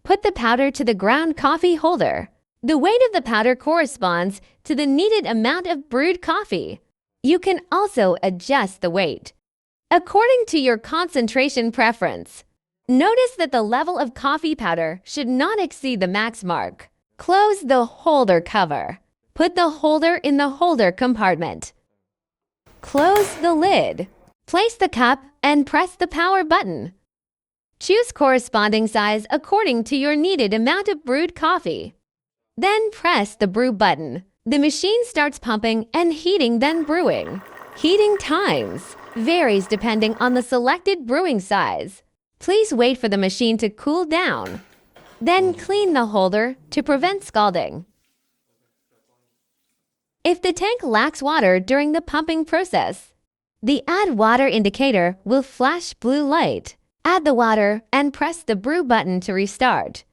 Put the powder to the ground coffee holder. The weight of the powder corresponds to the needed amount of brewed coffee. You can also adjust the weight according to your concentration preference. Notice that the level of coffee powder should not exceed the max mark. Close the holder cover. Put the holder in the holder compartment. Close the lid. Place the cup and press the power button. Choose corresponding size according to your needed amount of brewed coffee. Then press the brew button. The machine starts pumping and heating, then brewing. Heating times varies depending on the selected brewing size. Please wait for the machine to cool down. Then clean the holder to prevent scalding. If the tank lacks water during the pumping process, the Add Water indicator will flash blue light. Add the water and press the brew button to restart.